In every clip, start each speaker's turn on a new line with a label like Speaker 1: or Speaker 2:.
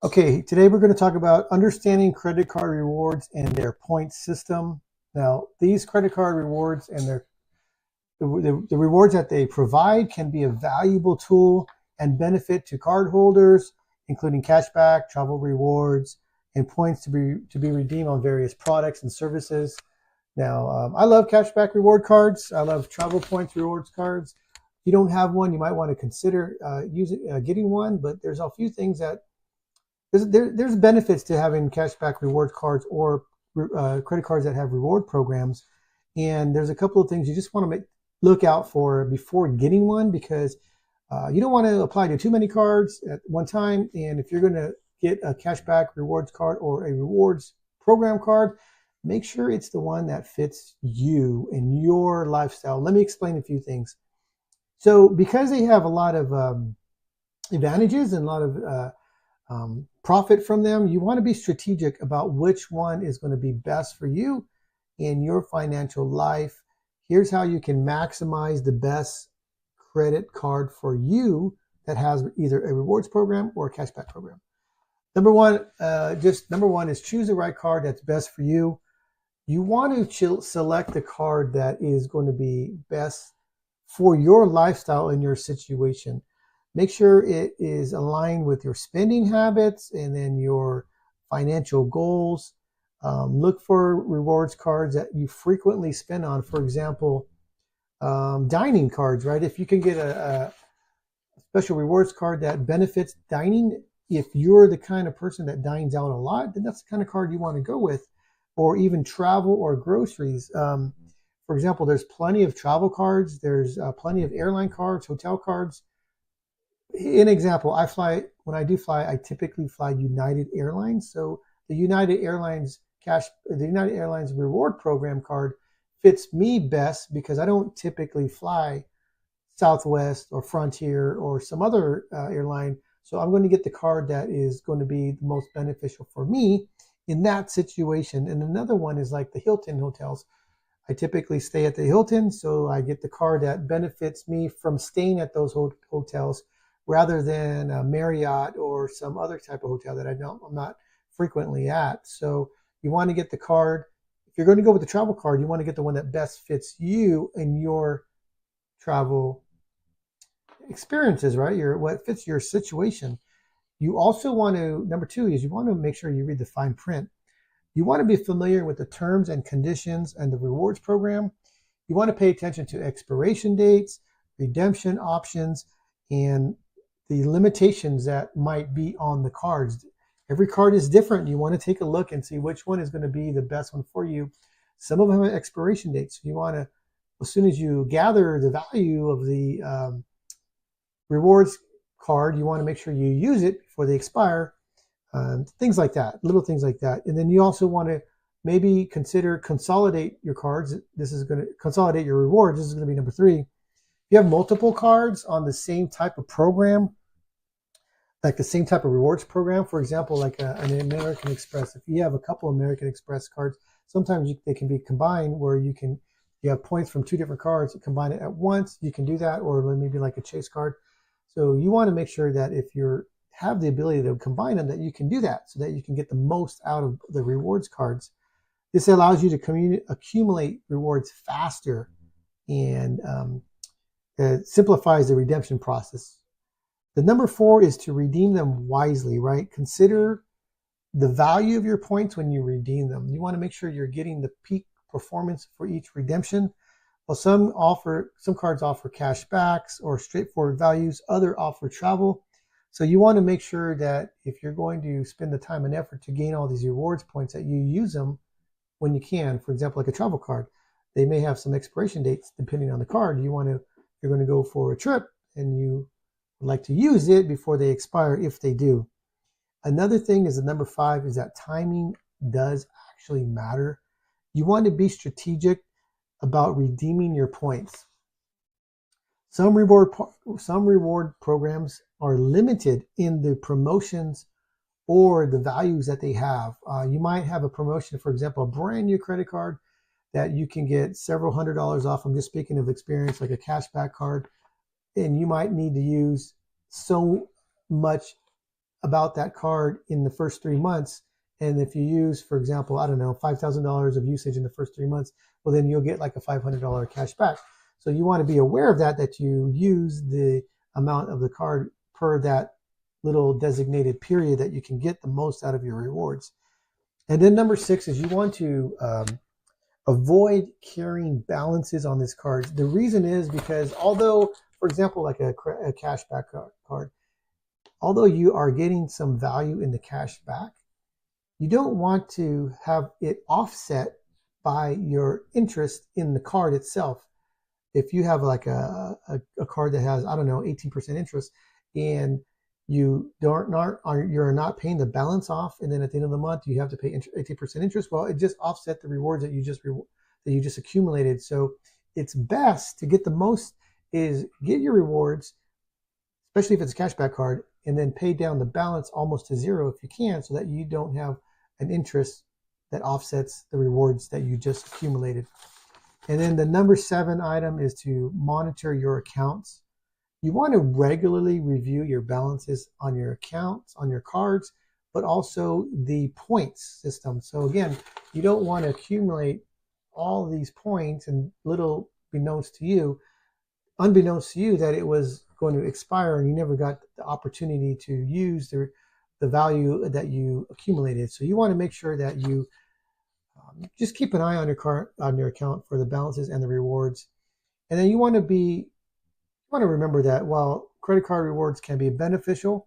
Speaker 1: Okay, today we're going to talk about understanding credit card rewards and their points system. Now, these credit card rewards and the rewards that they provide can be a valuable tool and benefit to cardholders, including cashback, travel rewards, and points to be redeemed on various products and services. Now, I love cashback reward cards. I love travel points rewards cards. If you don't have one, you might want to consider getting one. But there's a few things that there's benefits to having cashback reward cards or credit cards that have reward programs. And there's a couple of things you just want to look out for before getting one, because you don't want to apply to too many cards at one time. And if you're going to get a cashback rewards card or a rewards program card, make sure it's the one that fits you and your lifestyle. Let me explain a few things. So because they have a lot of advantages and a lot of profit from them, you want to be strategic about which one is going to be best for you in your financial life. Here's how you can maximize the best credit card for you that has either a rewards program or a cashback program. Number one is choose the right card that's best for you. You want to select the card that is going to be best for your lifestyle and your situation. Make sure it is aligned with your spending habits and then your financial goals. Look for rewards cards that you frequently spend on. For example, dining cards, right? If you can get a special rewards card that benefits dining, if you're the kind of person that dines out a lot, then that's the kind of card you want to go with. Or even travel or groceries. For example, there's plenty of travel cards. There's plenty of airline cards, hotel cards. An example, when I do fly, I typically fly United Airlines. So the United Airlines reward program card fits me best because I don't typically fly Southwest or Frontier or some other airline. So I'm going to get the card that is going to be the most beneficial for me in that situation. And another one is like the Hilton hotels. I typically stay at the Hilton, so I get the card that benefits me from staying at those hotels rather than a Marriott or some other type of hotel that I'm not frequently at. So you want to get the card. If you're going to go with the travel card, you want to get the one that best fits you and your travel experiences, right? What fits your situation. You also want to, number two is you want to make sure you read the fine print. You want to be familiar with the terms and conditions and the rewards program. You want to pay attention to expiration dates, redemption options, and the limitations that might be on the cards. Every card is different. You want to take a look and see which one is going to be the best one for you. Some of them have expiration dates. You want to, as soon as you gather the value of the rewards card, you want to make sure you use it before they expire. Things like that, little things like that. And then you also want to maybe consider consolidate your cards. This is going to consolidate your rewards. This is going to be number three. If you have multiple cards on the same type of program, like the same type of rewards program, for example, like an American Express. If you have a couple American Express cards, sometimes they can be combined where you have points from two different cards, combine it at once. You can do that, or maybe like a Chase card. So you want to make sure that if you have the ability to combine them, that you can do that so that you can get the most out of the rewards cards. This allows you to accumulate rewards faster, and it simplifies the redemption process. The number four is to redeem them wisely, right? Consider the value of your points when you redeem them. You want to make sure you're getting the peak performance for each redemption. Well, some cards offer cash backs or straightforward values. Others offer travel. So you want to make sure that if you're going to spend the time and effort to gain all these rewards points, that you use them when you can. For example, like a travel card, they may have some expiration dates depending on the card. You're going to go for a trip and you would like to use it before they expire if they do. Another thing is the number five is that timing does actually matter. You want to be strategic about redeeming your points. Some reward programs are limited in the promotions or the values that they have. You might have a promotion, for example, a brand new credit card that you can get several $100s off. I'm just speaking of experience, like a cashback card, and you might need to use so much about that card in the first 3 months. And if you use, for example, I don't know, $5,000 of usage in the first 3 months, well, then you'll get like a $500 cash back. So you want to be aware of that you use the amount of the card per that little designated period that you can get the most out of your rewards. And then number 6 is you want to avoid carrying balances on this card. The reason is because although, for example, like a cashback card, although you are getting some value in the cash back, you don't want to have it offset by your interest in the card itself. If you have like a card that has, I don't know, 18% interest, and you're not paying the balance off, and then at the end of the month you have to pay 18% interest, well, it just offset the rewards that you just accumulated. So it's best to get the most is get your rewards, especially if it's a cashback card, and then pay down the balance almost to zero if you can, so that you don't have an interest that offsets the rewards that you just accumulated. And then the number 7 item is to monitor your accounts. You want to regularly review your balances on your accounts, on your cards, but also the points system. So again, you don't want to accumulate all these points and unbeknownst to you that it was going to expire and you never got the opportunity to use the value that you accumulated. So you want to make sure that you just keep an eye on your account for the balances and the rewards. And then you want to remember that while credit card rewards can be beneficial,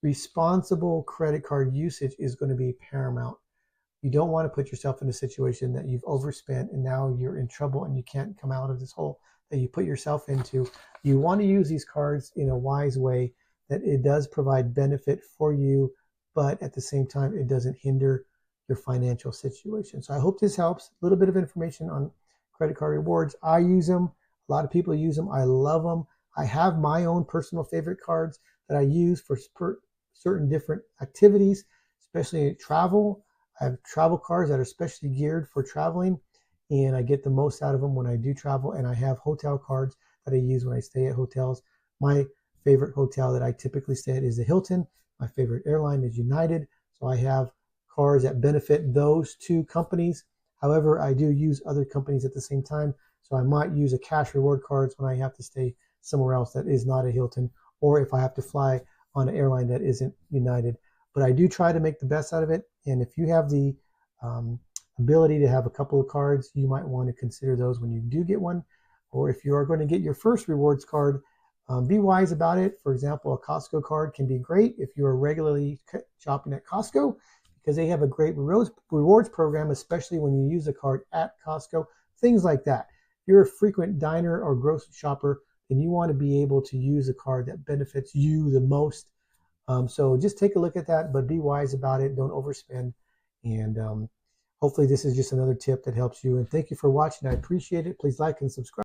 Speaker 1: responsible credit card usage is going to be paramount. You don't want to put yourself in a situation that you've overspent and now you're in trouble and you can't come out of this hole that you put yourself into. You want to use these cards in a wise way that it does provide benefit for you, but at the same time, it doesn't hinder your financial situation. So I hope this helps. A little bit of information on credit card rewards. I use them. A lot of people use them. I love them. I have my own personal favorite cards that I use for certain different activities, especially travel. I have travel cards that are specially geared for traveling, and I get the most out of them when I do travel. And I have hotel cards that I use when I stay at hotels. My favorite hotel that I typically stay at is the Hilton. My favorite airline is United. So I have cards that benefit those two companies. However, I do use other companies at the same time. So I might use a cash reward cards when I have to stay somewhere else that is not a Hilton, or if I have to fly on an airline that isn't United. But I do try to make the best out of it. And if you have the ability to have a couple of cards, you might want to consider those when you do get one. Or if you are going to get your first rewards card, be wise about it. For example, a Costco card can be great if you are regularly shopping at Costco, because they have a great rewards program, especially when you use a card at Costco, things like that. If you're a frequent diner or grocery shopper, then you want to be able to use a card that benefits you the most. So just take a look at that, but be wise about it. Don't overspend. And hopefully this is just another tip that helps you. And thank you for watching. I appreciate it. Please like and subscribe.